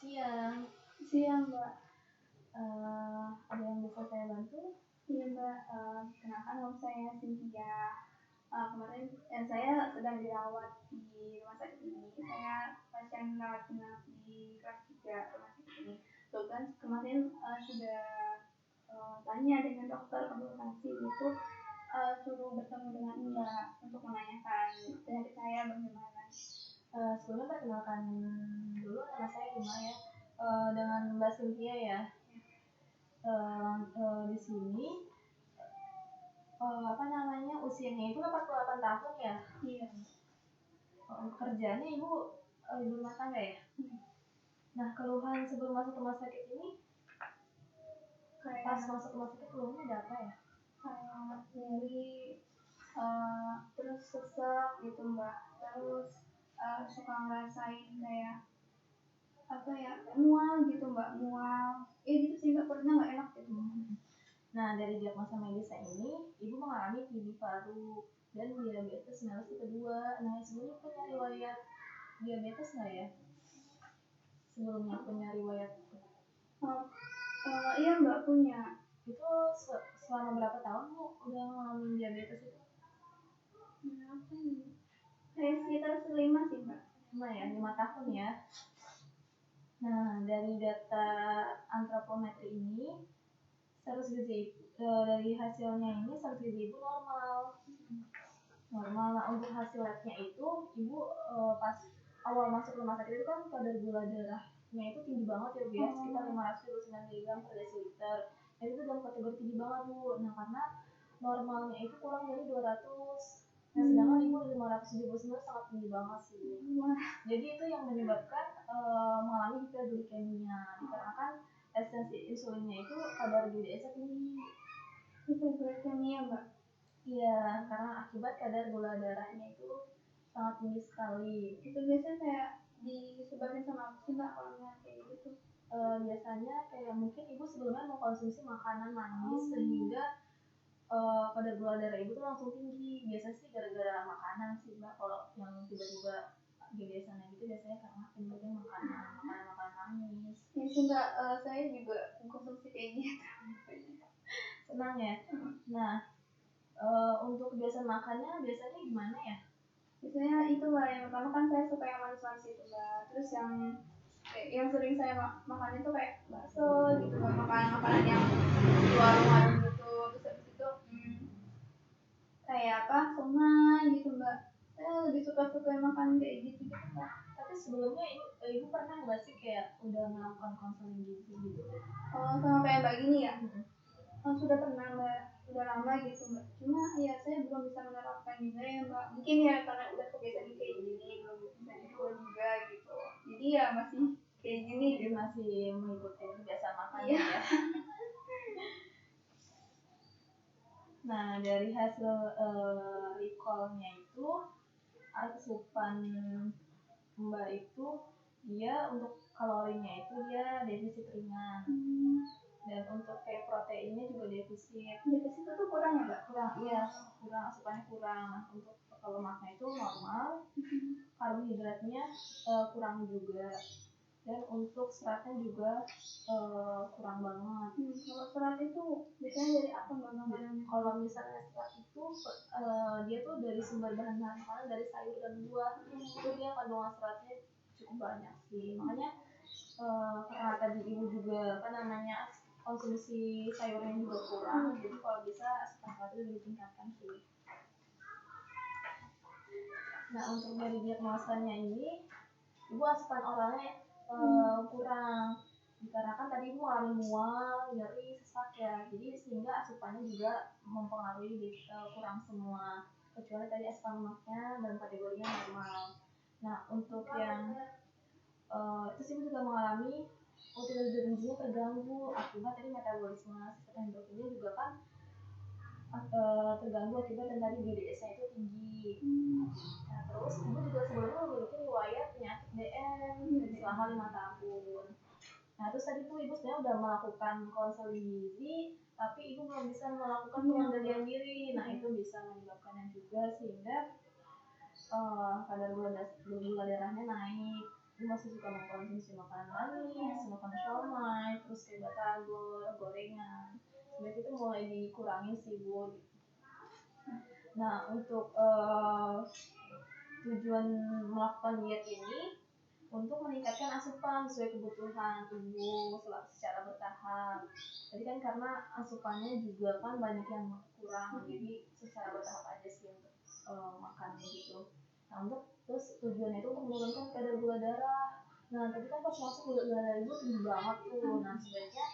Siang. Siang, Mbak. Ada yang bisa saya bantu? Iya, Mbak. Kenalkan nama saya Cynthia. Kemarin saya sedang dirawat di rumah sakit ini. Saya pasien rawat inap di kelas 3 rumah sakit ini. Kan kemarin sudah tanya dengan dokter konsultasi itu, suruh bertemu dengan Mbak untuk menanyakan dari saya bagaimana. Sebelumnya perkenalkan dulu nama saya Ima ya, dengan Mbak Cynthia ya. Di sini usianya itu 48 tahun ya? Iya. Kerjanya ibu rumah tangga ya? Nah, keluhan sebelum masuk rumah sakit ini, pas masuk rumah sakit keluhannya ada apa ya? Kayak nyeri, terus sesak gitu Mbak, terus suka ngerasain kayak mual gitu Mbak, gitu sih Mbak, pernah nggak enak gitu. Nah, dari diagnosa medisnya ini, ibu mengalami TB paru dan diabetes mellitus tipe 2. Nah, sebelumnya punya riwayat diabetes nggak ya? Sebelumnya punya riwayat? Iya Mbak, punya. Itu selama berapa tahun Bu udah ngalamin diabetes itu? Kayak sekitar 5 sih Mbak. 5 tahun ya. Nah, dari data antropometri ini, dari hasilnya ini status gizi ibu normal. Nah, untuk hasil labnya itu, ibu pas awal masuk rumah sakit itu kan kadar gula darahnya itu tinggi banget ya Bu ya, sekitar 529 mg per desiliter. Dan itu dalam kategori tinggi banget Bu. Nah, karena normalnya itu kurang dari 200. Nah, sedangkan ibu 579 sangat tinggi banget sih. Jadi itu yang menyebabkan mengalami hiperglikemia, dikarenakan esensi insulinnya itu kadar GDS tinggi. Hiperglikemia Mbak? Iya, karena akibat kadar gula darahnya itu sangat tinggi sekali. Itu biasanya kayak disebabkan sama apa sih Mbak kalau kayak gitu? Biasanya kayak mungkin ibu sebelumnya mengkonsumsi makanan manis sehingga kadar gula darah ibu tuh langsung tinggi. Biasanya sih gara-gara makanan sih Mbak. Kalau yang tiba-tiba GDS-nya gitu biasanya karena mungkin makanan manis. Ya sih Mbak, saya juga mengkonsumsi kayak gitu. Senang ya. Nah, untuk kebiasaan makannya biasanya gimana ya? Biasanya itu Mbak, yang pertama kan saya suka yang manis-manis itu Mbak. Terus yang sering saya makan itu kayak bakso gitu Mbak, makanan yang di warung-warung gitu. Terus habis itu kayak somai gitu Mbak. Saya lebih suka makan kayak gitu Mbak. Tapi sebelumnya ibu pernah nggak sih kayak udah melakukan konseling gizi gitu? Sama kayak Mbak gini ya? Sudah pernah Mbak, udah lama gitu Mbak. Cuma ya saya belum bisa menerapkan juga ya Mbak. Mungkin ya karena udah kebiasaan kayak gini, belum bisa dicoba juga gitu. Jadi ya masih kayak gini gitu. Masih mengikuti kebiasaan makannya ya. Nah, dari hasil recall-nya itu, asupan Mbak itu dia untuk kalorinya itu dia defisit ringan. Dan untuk kayak proteinnya juga defisit. Defisit itu kurang ya Mbak? Kurang, asupannya kurang. Untuk lemaknya itu normal, karbohidratnya kurang juga. Dan untuk seratnya juga kurang banget. Kalau serat itu biasanya dari apa Mbak? Kalau misalnya serat itu dia tuh dari sumber bahan-bahan makanan dari sayur dan buah. Itu dia kandungan seratnya cukup banyak sih. Makanya karena tadi ibu juga konsumsi sayurnya juga kurang, jadi kalau bisa asupan seratnya ditingkatkan sih. Nah, untuk dari diagnosanya ini, ibu asupan oralnya kurang, dikarenakan tadi ibu mengalami mual, nyeri, sesak ya, jadi sehingga asupannya juga mempengaruhi kurang semua, kecuali tadi asupan lemaknya dalam kategorinya normal. Nah, untuk yang itu sih juga mengalami utilisasi gizinya terganggu akibat tadi metabolisme sistem endokrinnya juga kan terganggu akibat dan tadi GDS-nya itu tinggi. Nah, terus ibu juga sebelumnya memiliki riwayat penyakit DM selama 5 tahun. Nah, terus tadi tuh ibu sebenarnya udah melakukan konseling gizi, tapi ibu belum bisa melakukan pengendalian diri. Nah, itu bisa menyebabkannya juga sehingga kadar gula darahnya naik. Ibu masih suka mengkonsumsi makanan manis, makan siomay, terus kayak batagor, gorengan. Sebenarnya itu mulai dikurangin sih Bu. Nah untuk tujuan melakukan diet ini untuk meningkatkan asupan sesuai kebutuhan tubuh secara bertahap. Tadi kan karena asupannya juga kan banyak yang kurang, jadi secara bertahap aja sih untuk makannya gitu. Nah untuk terus tujuannya itu untuk menurunkan kadar gula darah. Nah tadi kan pas masuk gula darah itu tinggi banget tuh. Nah sebaiknya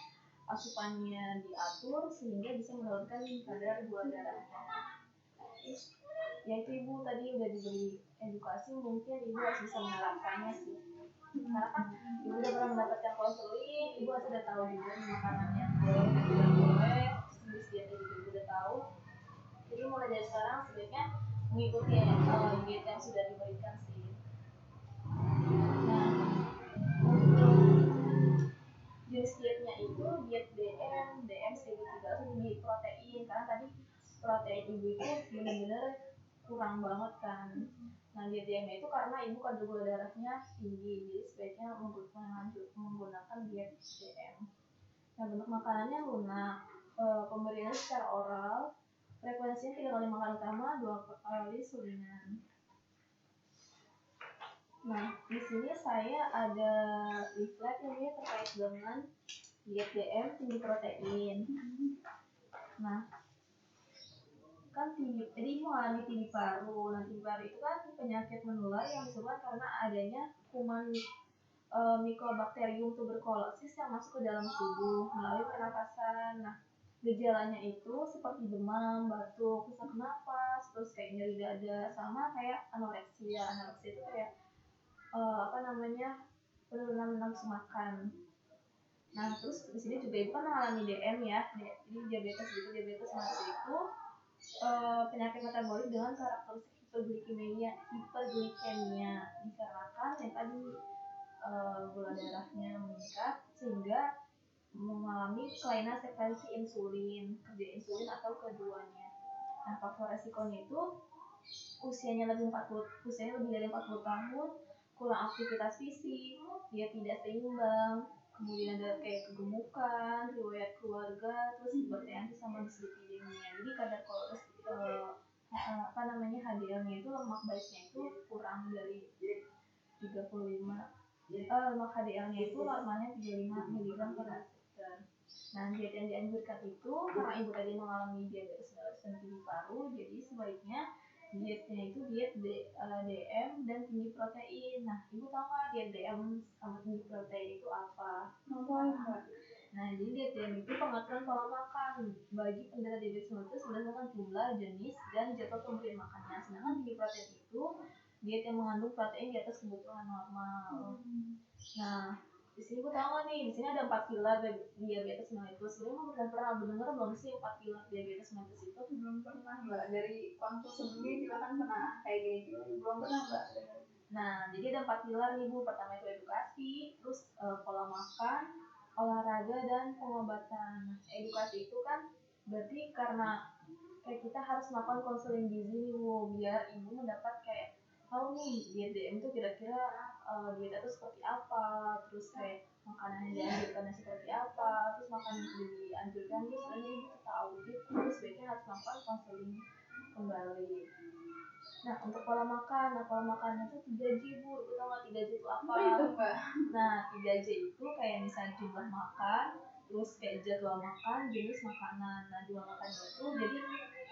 asupannya diatur sehingga bisa menurunkan kadar gula darahnya. Ya itu ibu tadi udah diberi edukasi, mungkin ibu harus bisa menerapkannya sih. Karena kan ibu udah pernah mendapatkan konseling, ibu harus udah tahu juga nih makanan yang boleh dan tidak boleh, terus dietnya juga ibu udah tahu. Jadi mulai dari sekarang sebaiknya mengikuti diet yang sudah diberikan sih. Nah untuk jenis dietnya itu diet DM 1300 di protein, karena tadi protein ibu itu benar-benar kurang banget kan. Nah diet DM itu karena ibu kadar gula darahnya tinggi, jadi sebaiknya menggunakan diet DM. Nah bentuk makanannya lunak, pemberiannya secara oral, frekuensinya 3 kali makan utama, 2 kali selingan. Nah, di sini saya ada leaflet ini terkait dengan diet DM tinggi protein. Nah, kan jadi mengalami tinggi paru. Nah, tinggi paru itu kan penyakit menular yang disebabkan karena adanya kuman Mycobacterium tuberculosis yang masuk ke dalam tubuh melalui pernapasan. Nah, gejalanya itu seperti demam, batuk, sesak napas, terus kayak nyeri dada, sama kayak anoreksia. Anoreksia itu kayak penurunan nafsu makan. Nah terus di sini juga ibu kan mengalami DM ya, jadi diabetes mellitus itu penyakit metabolik dengan karakteristik hiperglikemia dikarenakan yang tadi gula darahnya meningkat sehingga mengalami kelainan sekresi insulin, kerja insulin atau keduanya. Nah faktor resikonya itu usianya lebih dari 40 tahun, kurang aktivitas fisik, dia tidak seimbang, kemudian ada kayak kegemukan, riwayat keluarga, terus hipertensi sama dislipidemia. Jadi kadar HDL-nya itu lemak baiknya itu kurang dari 35. Lemak HDL-nya itu normalnya 35 mg per liter. Nah, diet yang dianjurkan itu karena ibu tadi mengalami diabetes mellitus dan tinggi paru, jadi sebaiknya dietnya itu diet DM dan tinggi protein. Nah, ibu tahu nggak diet DM sama tinggi protein itu apa? Nah, jadi diet DM itu pengaturan pola makan bagi penderita diabetes mellitus berdasarkan jumlah, jenis, dan jadwal pemberian makannya. Sedangkan tinggi protein itu diet yang mengandung protein di atas kebutuhan normal. Nah, di sini gue tahu nggak nih, di sini ada 4 pilar diabetes mellitus. Sebenarnya udah pernah mendengar belum sih 4 pilar diabetes mellitus itu? Belum pernah mbak, dari konsul sebelumnya juga kan pernah kayak gini juga, belum pernah mbak. Nah, jadi ada 4 pilar nih Bu. Pertama itu edukasi, terus pola makan, olahraga, dan pengobatan. Nah, edukasi itu kan berarti karena kayak kita harus melakukan konseling gizi nih Bu, biar ibu mendapat kayak tahu nih diet DM itu kira-kira diet itu seperti apa, terus kayak makanan yang dianjurkan seperti apa, terus makanan yang dianjurkan itu sebenarnya ibu tahu gitu, terus sebaiknya harus melakukan konseling kembali. Nah untuk pola makan, pola makannya itu 3J Bu, ibu tahu nggak 3J itu apa? Itu mbak. Nah 3J itu kayak misalnya jumlah makan, terus kayak jadwal makan, jenis makanan. Nah jadwal makan itu jadi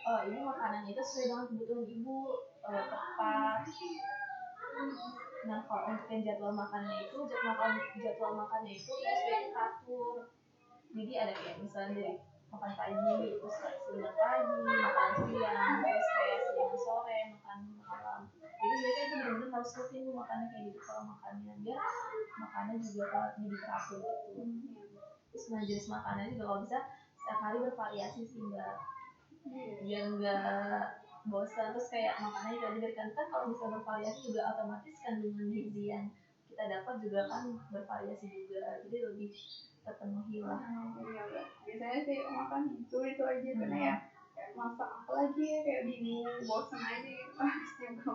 ini makanannya itu sesuai dengan kebutuhan ibu, tepat. Nah kalau untuk yang jadwal makannya itu sesuai teratur. Jadi ada kayak misalnya dari makan pagi, terus selingan pagi, makan siang, terus kayak selingan sore, makan malam. Jadi sebenarnya itu benar-benar harus rutin makannya kayak gitu kalau makannya, biar makannya juga jadi teratur gitu. Terus jenis makannya juga kalau bisa setiap hari bervariasi sih mbak, biar nggak bosan. Terus kayak makannya juga diberikan, kan kalau bisa bervariasi juga otomatis kandungan gizi yang kita dapat juga kan bervariasi juga, jadi lebih terpenuhi lah. Iya mbak, biasanya sih makan itu aja karena ya masak apa lagi ya, kayak bingung, bosan aja gitu.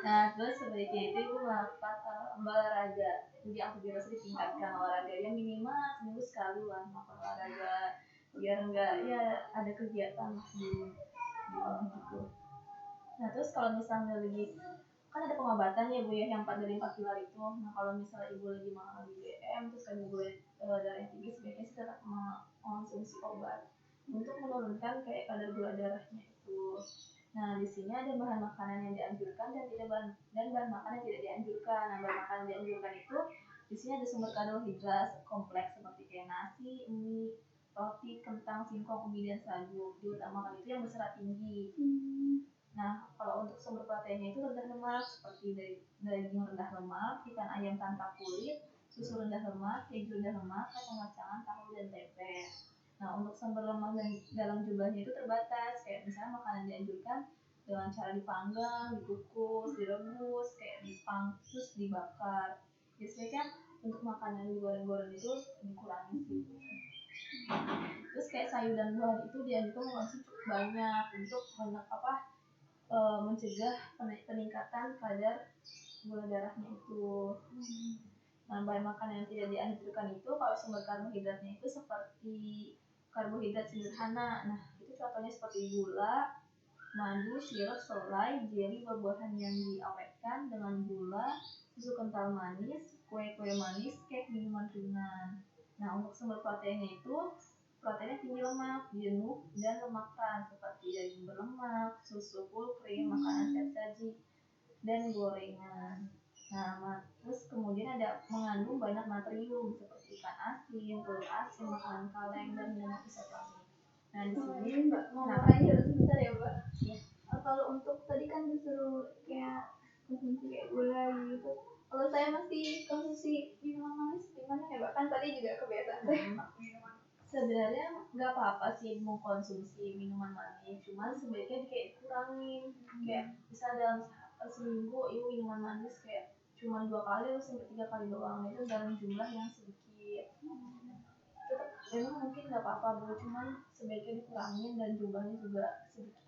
Nah terus sebaiknya itu ibu melakukan olahraga. Jadi aktivitas ditingkatkan, olahraganya minimal seminggu sekali lah melakukan olahraga biar enggak ya ada kegiatan di rumah gitu. Nah terus kalau misalnya lagi kan ada pengobatan ya bu ya yang 4 dari 4 pilar itu. Nah kalau misalnya ibu lagi mengalami DM terus ibu darah yang tinggi, sebaiknya sih tetap mengonsumsi obat untuk menurunkan kayak kadar gula darahnya itu. Nah di sini ada bahan makanan yang dianjurkan dan bahan makanan yang tidak dianjurkan. Nah bahan makanan yang dianjurkan itu di sini ada sumber karbohidrat kompleks seperti kayak nasi, mie, roti, kentang, singkong, ubi dan sagu. Diutamakan itu yang berserat tinggi. Nah, kalau untuk sumber proteinnya itu rendah lemak seperti dari daging rendah lemak, ikan ayam tanpa kulit, susu rendah lemak, keju rendah lemak, kacang-kacangan, tahu dan tempe. Nah, untuk sumber lemak dan dalam jumlahnya itu terbatas, kayak misalnya makanan dianjurkan dengan cara dipanggang, dikukus, direbus, kayak terus dibakar. Biasanya kan untuk makanan digoreng-goreng itu dikurangi sih. Terus kayak sayur dan buah itu dianjurkan mengkonsumsi cukup banyak untuk mencegah peningkatan kadar gula darahnya itu. Nah, bahan makanan yang tidak dianjurkan itu kalau sumber karbohidratnya itu seperti karbohidrat sederhana. Nah, itu contohnya seperti gula, madu, sirup, selai, jeli, buah-buahan yang diawetkan dengan gula, susu kental manis, kue-kue manis, kek, minuman ringan. Nah, untuk sumber proteinnya itu proteinnya tinggi lemak, jenuh, dan lemak trans seperti daging berlemak, susu full cream, makanan siap saji, dan gorengan. Nah, terus kemudian ada mengandung banyak natrium seperti ikan asin, telur asin, makanan kaleng, dan lemak isotonik. Nah, di sini Mbak mau nanya sebentar ya Mbak. Ya. Kalau untuk tadi kan disuruh kayak konsumsi kayak gula gitu. Kalau saya masih konsumsi minuman manis gimana ya Mbak? Kan tadi juga kebiasaan saya minuman. Sebenarnya nggak apa-apa sih mau konsumsi minuman manis, cuman sebaiknya kayak kurangin. Kayak bisa dalam seminggu ibu minuman manis kayak cuma 2 kali atau sampai 3 kali doang, itu dalam jumlah yang sedikit. Tetap memang mungkin nggak apa-apa bu, cuman sebaiknya dikurangin dan jumlahnya juga sedikit,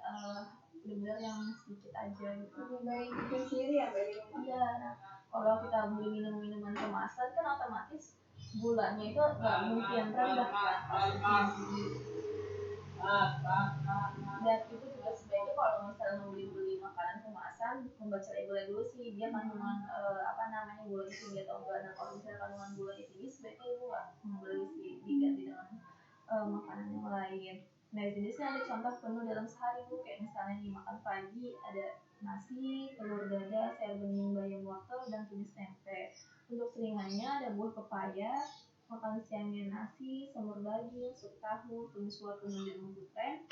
benar-benar yang sedikit aja gitu. Lebih baik bikin sendiri ya Mbak di rumah. Iya, nah kalau kita beli minuman kemasan kan otomatis gulanya itu nggak mungkin rendah kan pasti. Dan itu juga sebaiknya kalau misalnya mau beli makanan kemasan membaca labelnya dulu sih dia kandungan gulanya tinggi atau enggak. Nah kalau misalnya kandungan gulanya tinggi sebaiknya ibu nggak membeli sih, diganti dengan makanan yang lain. Nah di sini sih ada contoh menu dalam sehari bu, kayak misalnya nih makan pagi ada nasi, telur dadar, sayur bening, bayam wortel, dan tumis tempe. Untuk selingannya ada buah pepaya, makan siangnya nasi, semur daging, sup tahu, tumis wortel dan jagung putreng,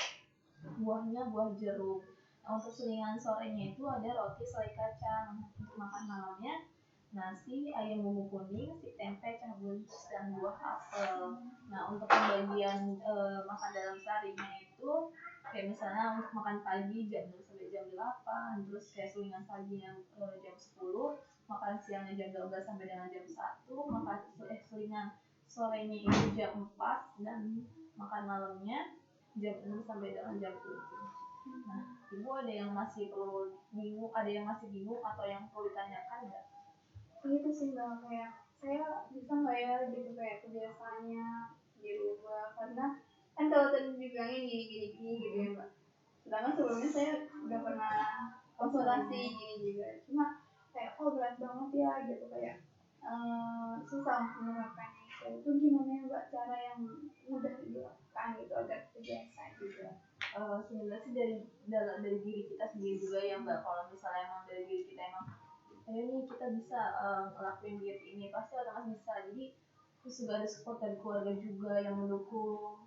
buahnya buah jeruk. Nah, untuk selingan sorenya itu ada roti selai kacang. Untuk makan malamnya nasi, ayam bumbu kuning, stik tempe, cabul, dan buah apel. Nah untuk pembagian makan dalam seharinya itu kayak misalnya untuk makan pagi jam 6 sampai jam 8, terus kayak selingan paginya jam 10, makan siangnya jam 12 sampai dengan jam 1, makan selingan sorenya itu jam 4, dan makan malamnya jam 6 sampai dengan jam 7. Nah, ibu ada yang masih perlu bingung, ada yang masih bingung atau yang perlu ditanyakan nggak? Itu sih Mbak, kayak saya bisa nggak ya gitu kayak kebiasaannya dirubah, karena kan kalau tadi dibilangin gini gitu ya Mbak. Sedangkan sebelumnya saya udah pernah konsultasi gini juga, cuma kayak berat banget ya gitu, kayak susah menerapkannya. Itu gimana ya Mbak cara yang mudah dilakukan gitu agar terbiasa juga? Sebenarnya sih dari diri kita sendiri juga ya Mbak. Kalau misalnya emang dari diri kita emang ini kita bisa ngelakuin diet ini, pasti otomatis bisa. Jadi terus juga ada support dari keluarga juga yang mendukung.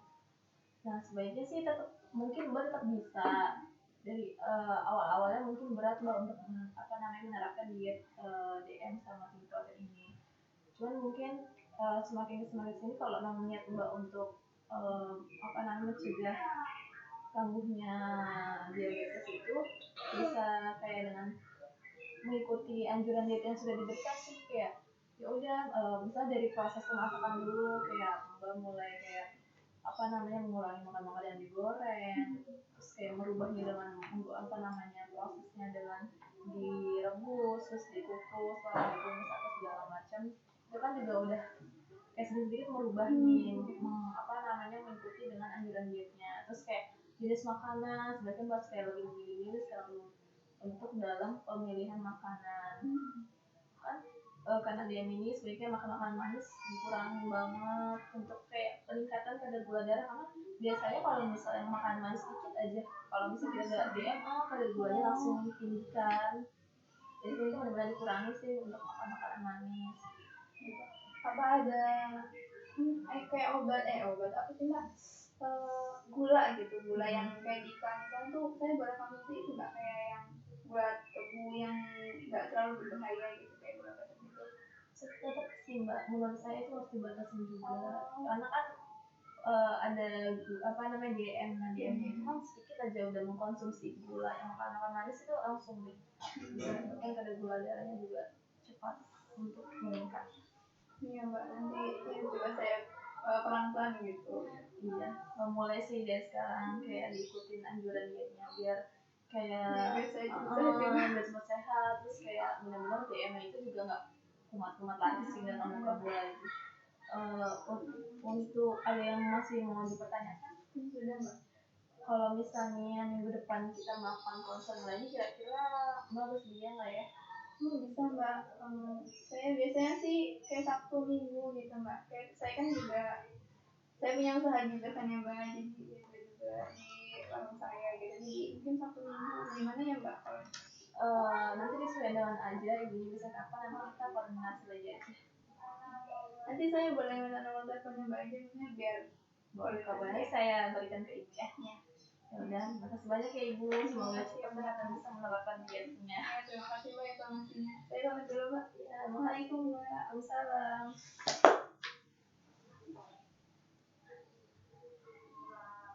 Nah sebaiknya sih tetap mungkin Mbak tetap bisa. Dari awal-awalnya mungkin berat Mbak untuk menerapkan diet DM sama tinggi protein ini. Cuman mungkin semakin sini kalau memang niat Mbak untuk mencegah kambuhnya diabetes itu bisa kayak dengan mengikuti anjuran diet yang sudah diberikan sih, kayak ya udah misalnya dari proses pemasakan dulu, kayak Mbak mulai kayak mengurangi makan makanan yang digoreng, terus kayak merubahnya dengan prosesnya dengan direbus terus dikukus lalu ditumis atau segala macam itu kan juga udah kayak sedikit merubah nih mengikuti dengan anjuran dietnya. Terus kayak jenis makanan sebaiknya bahas kayak lebih memilih untuk dalam pemilihan makanan kan karena dia mini sebaiknya makan makanan manis dikurangin banget untuk kayak peningkatan kadar gula darah karena biasanya kalau misalnya makan manis sedikit aja kalau misalnya kita ada DMA kadar gulanya langsung ditinggikan jadi itu benar-benar dikurangi sih untuk makan makanan manis apa ada kayak obat apa sih mbak gula gitu gula yang kayak di iklan tuh saya boleh konsumsi itu nggak kayak yang gula tebu yang nggak terlalu berbahaya gitu kayak gula batu gitu tetap sih mbak menurut saya itu harus dibatasin juga karena kan ada apa namanya DM itu kan sedikit aja udah mengkonsumsi gula yang makan manis itu langsung deh bisa menyebabkan kadar gula darahnya juga cepat untuk meningkat. Iya mbak nanti ya coba saya pelan-pelan gitu. Iya mulai sih dari sekarang kayak diikutin anjuran dietnya biar kayak biar cepat sehat terus kayak benar-benar DM itu juga nggak kumat-kumat lagi sih dan kamu lagi. Untuk ada yang masih mau dipertanyakan sudah mbak. Kalau misalnya minggu depan kita melakukan konser lagi kira-kira mbak bersedia nggak ya? Bisa mbak. Saya biasanya sih kayak Sabtu Minggu gitu mbak. Kayak saya kan juga saya punya usaha juga kan ya mbak jadi juga di warung saya gitu jadi mungkin Sabtu Minggu gimana ya mbak kalau nanti disesuaikan aja ibunya bisa kapan nanti kita koordinasi lagi aja. Nanti saya boleh minta nomor teleponnya mbak aja maksudnya biar boleh kabarnya saya berikan ke ibu ya. Ya udah, makasih banyak ya ibu. Semoga cepat sehat dan bisa menerapkan dietnya. Ya, terima kasih mbak informasinya. Saya pamit dulu mbak. Assalamualaikum. Waalaikumsalam.